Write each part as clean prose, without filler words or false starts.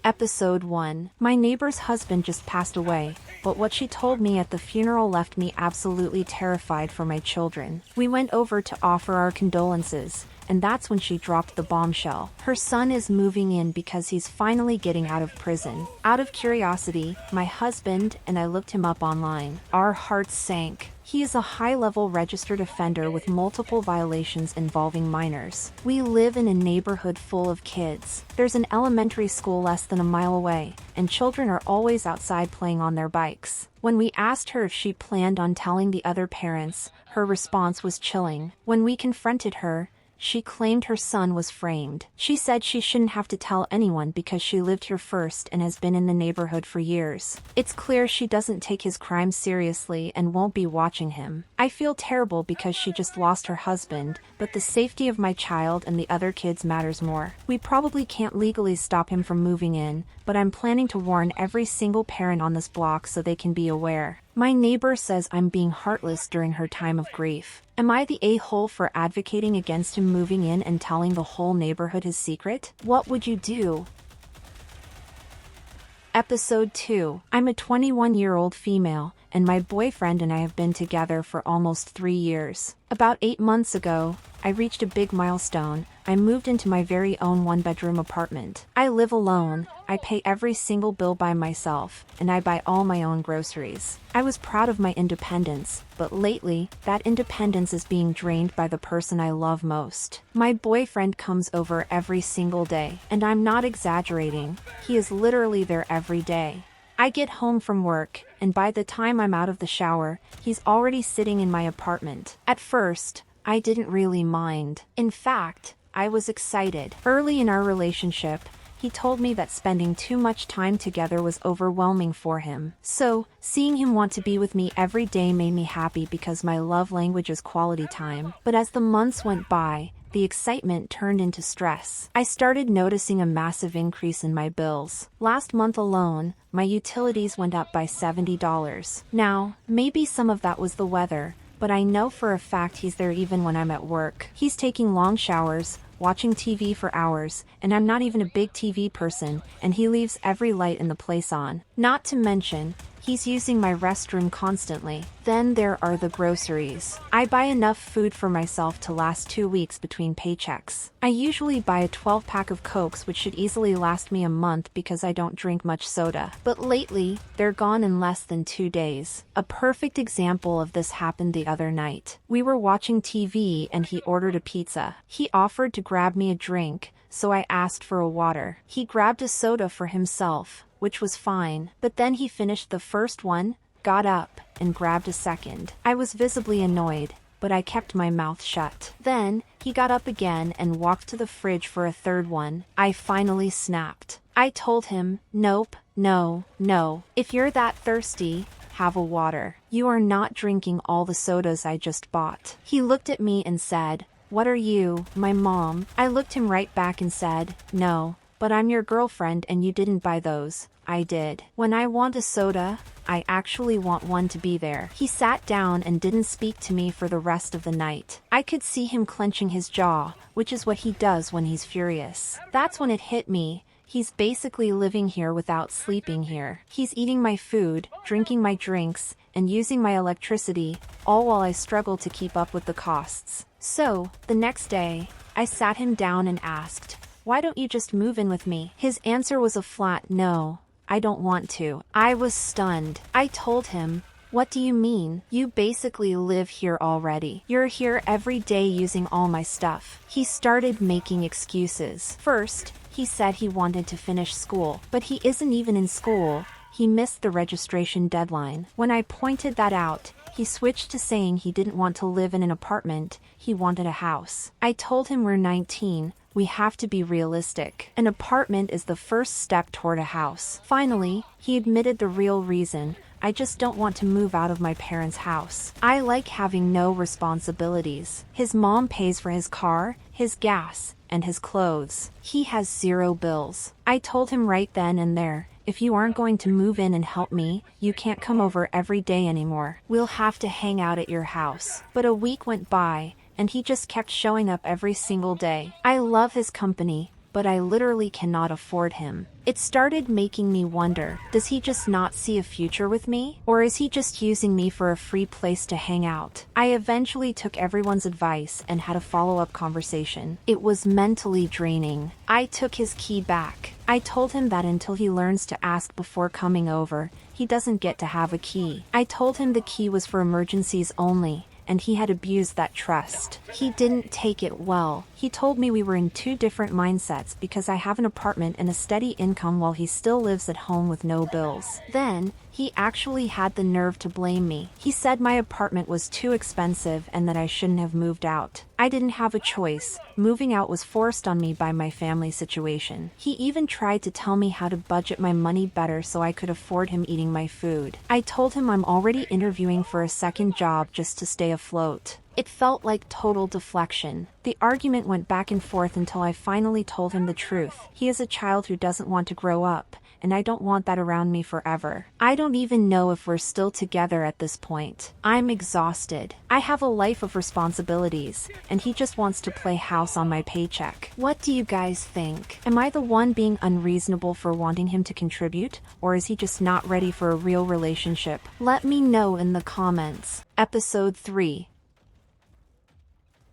Episode 1. My neighbor's husband just passed away, but what she told me at the funeral left me absolutely terrified for my children. We went over to offer our condolences, and that's when she dropped the bombshell. Her son is moving in because he's finally getting out of prison. Out of curiosity, my husband and I looked him up online. Our hearts sank. He is a high-level registered offender with multiple violations involving minors. We live in a neighborhood full of kids. There's an elementary school less than a mile away, and children are always outside playing on their bikes. When we asked her if she planned on telling the other parents, her response was chilling. When we confronted her, she claimed her son was framed. She said she shouldn't have to tell anyone because she lived here first and has been in the neighborhood for years. It's clear she doesn't take his crimes seriously and won't be watching him. I feel terrible because she just lost her husband, but the safety of my child and the other kids matters more. We probably can't legally stop him from moving in, but I'm planning to warn every single parent on this block so they can be aware. My neighbor says I'm being heartless during her time of grief. Am I the a-hole for advocating against him moving in and telling the whole neighborhood his secret? What would you do? Episode 2. I'm a 21-year-old female, and my boyfriend and I have been together for almost 3 years. About 8 months ago, I reached a big milestone. I moved into my very own one-bedroom apartment. I live alone, I pay every single bill by myself, and I buy all my own groceries. I was proud of my independence, but lately, that independence is being drained by the person I love most. My boyfriend comes over every single day, and I'm not exaggerating. He is literally there every day. I get home from work, and by the time I'm out of the shower, he's already sitting in my apartment. At first, I didn't really mind. In fact, I was excited. Early in our relationship, he told me that spending too much time together was overwhelming for him. So, seeing him want to be with me every day made me happy because my love language is quality time. But as the months went by, the excitement turned into stress. I started noticing a massive increase in my bills. Last month alone, my utilities went up by $70. Now, maybe some of that was the weather, but I know for a fact he's there even when I'm at work. He's taking long showers, watching TV for hours, and I'm not even a big TV person, and he leaves every light in the place on. Not to mention, he's using my restroom constantly. Then there are the groceries. I buy enough food for myself to last 2 weeks between paychecks. I usually buy a 12-pack of Cokes, which should easily last me a month because I don't drink much soda. But lately, they're gone in less than 2 days. A perfect example of this happened the other night. We were watching TV and he ordered a pizza. He offered to grab me a drink, so I asked for a water. He grabbed a soda for himself, which was fine, but then he finished the first one, got up, and grabbed a second. I was visibly annoyed, but I kept my mouth shut. Then, he got up again and walked to the fridge for a third one. I finally snapped. I told him, nope, no. If you're that thirsty, have a water. You are not drinking all the sodas I just bought. He looked at me and said, "What are you, my mom?" I looked him right back and said, "No, but I'm your girlfriend and you didn't buy those." I did. When I want a soda, I actually want one to be there. He sat down and didn't speak to me for the rest of the night. I could see him clenching his jaw, which is what he does when he's furious. That's when it hit me. He's basically living here without sleeping here. He's eating my food, drinking my drinks, and using my electricity, all while I struggle to keep up with the costs. So, the next day, I sat him down and asked, "Why don't you just move in with me?" His answer was a flat no. I don't want to. I was stunned. I told him, "What do you mean? You basically live here already. You're here every day using all my stuff." He started making excuses. First, he said he wanted to finish school, but he isn't even in school. He missed the registration deadline. When I pointed that out, he switched to saying he didn't want to live in an apartment, he wanted a house. I told him we're 19. We have to be realistic. An apartment is the first step toward a house. Finally, he admitted the real reason. I just don't want to move out of my parents' house. I like having no responsibilities. His mom pays for his car, his gas, and his clothes. He has 0 bills. I told him right then and there, if you aren't going to move in and help me, you can't come over every day anymore. We'll have to hang out at your house. But a week went by, and he just kept showing up every single day. I love his company, but I literally cannot afford him. It started making me wonder, does he just not see a future with me? Or is he just using me for a free place to hang out? I eventually took everyone's advice and had a follow-up conversation. It was mentally draining. I took his key back. I told him that until he learns to ask before coming over, he doesn't get to have a key. I told him the key was for emergencies only, and he had abused that trust. He didn't take it well. He told me we were in two different mindsets because I have an apartment and a steady income while he still lives at home with no bills. Then, he actually had the nerve to blame me. He said my apartment was too expensive and that I shouldn't have moved out. I didn't have a choice. Moving out was forced on me by my family situation. He even tried to tell me how to budget my money better so I could afford him eating my food. I told him I'm already interviewing for a second job just to stay afloat. It felt like total deflection. The argument went back and forth until I finally told him the truth. He is a child who doesn't want to grow up, and I don't want that around me forever. I don't even know if we're still together at this point. I'm exhausted. I have a life of responsibilities, and he just wants to play house on my paycheck. What do you guys think? Am I the one being unreasonable for wanting him to contribute, or is he just not ready for a real relationship? Let me know in the comments. Episode 3.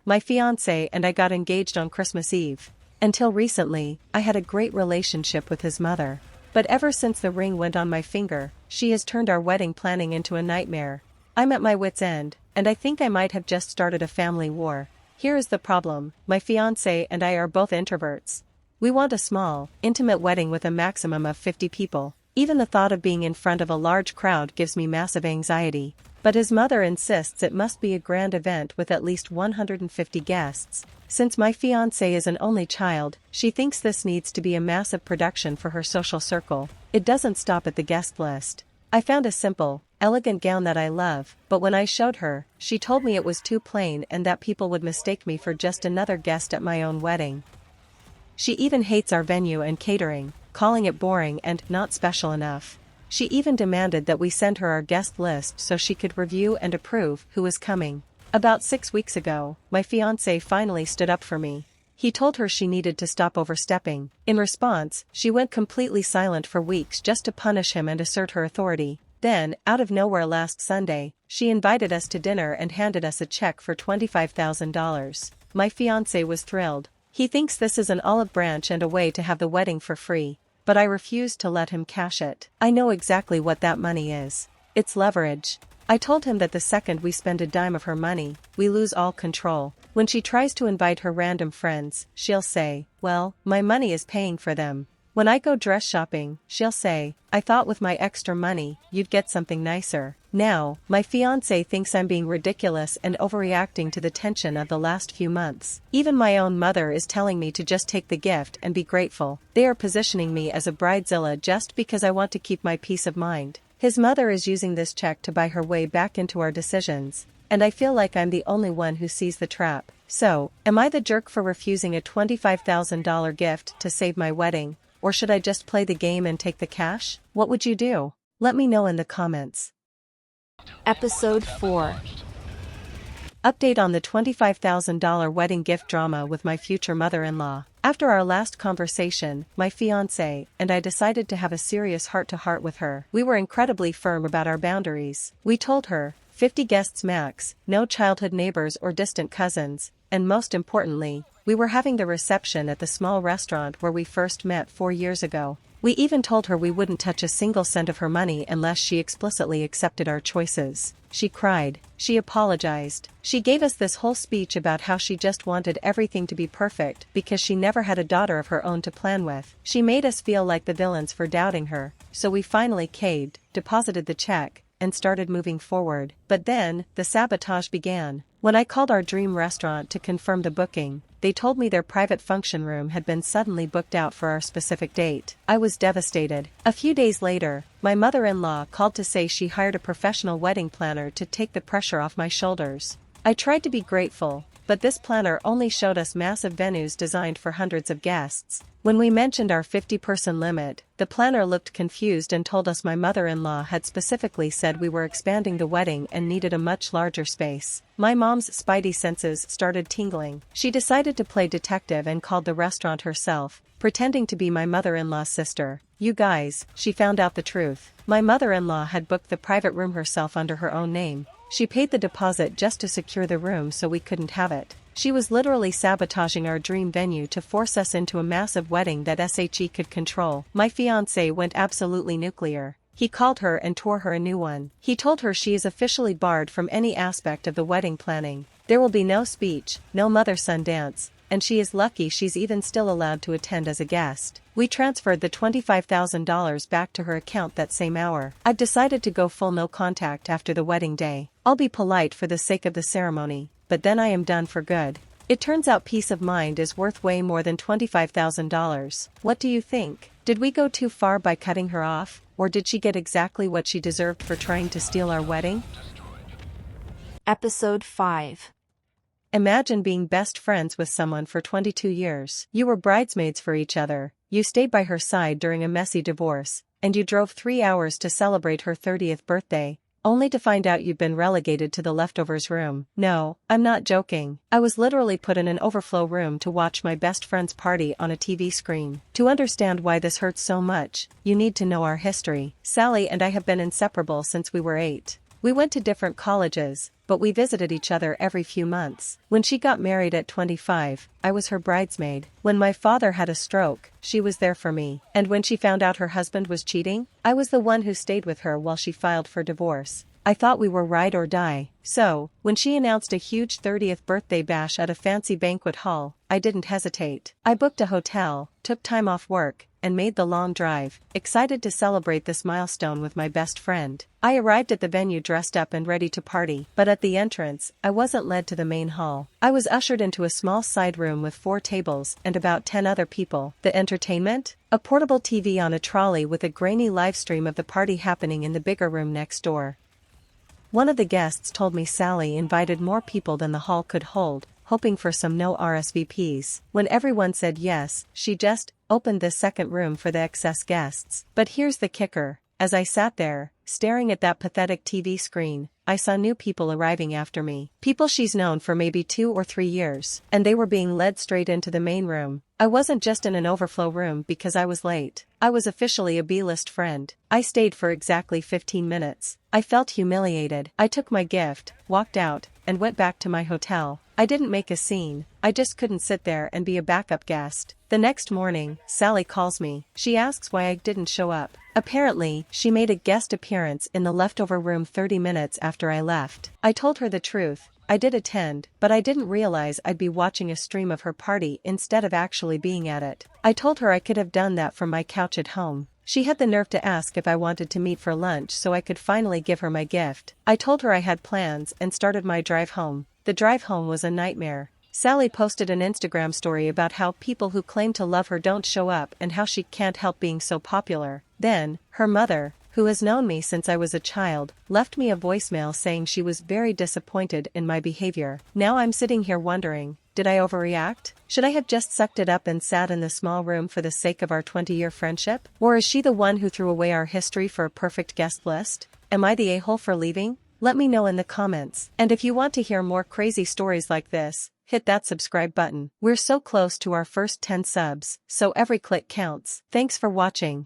My fiancé and I got engaged on Christmas Eve. Until recently, I had a great relationship with his mother. But ever since the ring went on my finger, she has turned our wedding planning into a nightmare. I'm at my wit's end, and I think I might have just started a family war. Here is the problem: my fiancé and I are both introverts. We want a small, intimate wedding with a maximum of 50 people. Even the thought of being in front of a large crowd gives me massive anxiety. But his mother insists it must be a grand event with at least 150 guests. Since my fiancé is an only child, she thinks this needs to be a massive production for her social circle. It doesn't stop at the guest list. I found a simple, elegant gown that I love, but when I showed her, she told me it was too plain and that people would mistake me for just another guest at my own wedding. She even hates our venue and catering, calling it boring and not special enough. She even demanded that we send her our guest list so she could review and approve who was coming. About 6 weeks ago, my fiancé finally stood up for me. He told her she needed to stop overstepping. In response, she went completely silent for weeks just to punish him and assert her authority. Then, out of nowhere last Sunday, she invited us to dinner and handed us a check for $25,000. My fiancé was thrilled. He thinks this is an olive branch and a way to have the wedding for free. But I refused to let him cash it. I know exactly what that money is. It's leverage. I told him that the second we spend a dime of her money, we lose all control. When she tries to invite her random friends, she'll say, "Well, my money is paying for them." When I go dress shopping, she'll say, "I thought with my extra money, you'd get something nicer." Now, my fiancé thinks I'm being ridiculous and overreacting to the tension of the last few months. Even my own mother is telling me to just take the gift and be grateful. They are positioning me as a bridezilla just because I want to keep my peace of mind. His mother is using this check to buy her way back into our decisions, and I feel like I'm the only one who sees the trap. So, am I the jerk for refusing a $25,000 gift to save my wedding, or should I just play the game and take the cash? What would you do? Let me know in the comments. Episode 4. Update on the $25,000 wedding gift drama with my future mother-in-law. After our last conversation, my fiancé and I decided to have a serious heart-to-heart with her. We were incredibly firm about our boundaries. We told her, 50 guests max, no childhood neighbors or distant cousins, and most importantly, we were having the reception at the small restaurant where we first met 4 years ago. We even told her we wouldn't touch a single cent of her money unless she explicitly accepted our choices. She cried. She apologized. She gave us this whole speech about how she just wanted everything to be perfect because she never had a daughter of her own to plan with. She made us feel like the villains for doubting her, so we finally caved, deposited the check, and started moving forward. But then, the sabotage began. When I called our dream restaurant to confirm the booking, they told me their private function room had been suddenly booked out for our specific date. I was devastated. A few days later, my mother-in-law called to say she hired a professional wedding planner to take the pressure off my shoulders. I tried to be grateful, but this planner only showed us massive venues designed for hundreds of guests. When we mentioned our 50-person limit, the planner looked confused and told us my mother-in-law had specifically said we were expanding the wedding and needed a much larger space. My mom's spidey senses started tingling. She decided to play detective and called the restaurant herself, pretending to be my mother-in-law's sister. You guys, she found out the truth. My mother-in-law had booked the private room herself under her own name. She paid the deposit just to secure the room so we couldn't have it. She was literally sabotaging our dream venue to force us into a massive wedding that SHE could control. My fiancé went absolutely nuclear. He called her and tore her a new one. He told her she is officially barred from any aspect of the wedding planning. There will be no speech, no mother-son dance, and she is lucky she's even still allowed to attend as a guest. We transferred the $25,000 back to her account that same hour. I've decided to go full no contact after the wedding day. I'll be polite for the sake of the ceremony, but then I am done for good. It turns out peace of mind is worth way more than $25,000. What do you think? Did we go too far by cutting her off, or did she get exactly what she deserved for trying to steal our wedding? Episode 5. Imagine being best friends with someone for 22 years. You were bridesmaids for each other, you stayed by her side during a messy divorce, and you drove 3 hours to celebrate her 30th birthday, only to find out you've been relegated to the leftovers room. No, I'm not joking. I was literally put in an overflow room to watch my best friend's party on a TV screen. To understand why this hurts so much, you need to know our history. Sally and I have been inseparable since we were 8. We went to different colleges, but we visited each other every few months. When she got married at 25, I was her bridesmaid. When my father had a stroke, she was there for me. And when she found out her husband was cheating, I was the one who stayed with her while she filed for divorce. I thought we were ride or die. So, when she announced a huge 30th birthday bash at a fancy banquet hall, I didn't hesitate. I booked a hotel, took time off work, and made the long drive, excited to celebrate this milestone with my best friend. I arrived at the venue dressed up and ready to party, but at the entrance, I wasn't led to the main hall. I was ushered into a small side room with 4 tables and about 10 other people. The entertainment? A portable TV on a trolley with a grainy live stream of the party happening in the bigger room next door. One of the guests told me Sally invited more people than the hall could hold, hoping for some no RSVPs. When everyone said yes, she just opened the second room for the excess guests. But here's the kicker. As I sat there, staring at that pathetic TV screen, I saw new people arriving after me. People she's known for maybe 2 or 3 years, and they were being led straight into the main room. I wasn't just in an overflow room because I was late. I was officially a B-list friend. I stayed for exactly 15 minutes. I felt humiliated. I took my gift, walked out, and went back to my hotel. I didn't make a scene. I just couldn't sit there and be a backup guest. The next morning, Sally calls me. She asks why I didn't show up. Apparently, she made a guest appearance in the leftover room 30 minutes after I left. I told her the truth. I did attend, but I didn't realize I'd be watching a stream of her party instead of actually being at it. I told her I could have done that from my couch at home. She had the nerve to ask if I wanted to meet for lunch so I could finally give her my gift. I told her I had plans and started my drive home. The drive home was a nightmare. Sally posted an Instagram story about how people who claim to love her don't show up and how she can't help being so popular. Then, her mother, who has known me since I was a child, left me a voicemail saying she was very disappointed in my behavior. Now I'm sitting here wondering, did I overreact? Should I have just sucked it up and sat in the small room for the sake of our 20-year friendship? Or is she the one who threw away our history for a perfect guest list? Am I the a-hole for leaving? Let me know in the comments. And if you want to hear more crazy stories like this, hit that subscribe button. We're so close to our first 10 subs, so every click counts. Thanks for watching.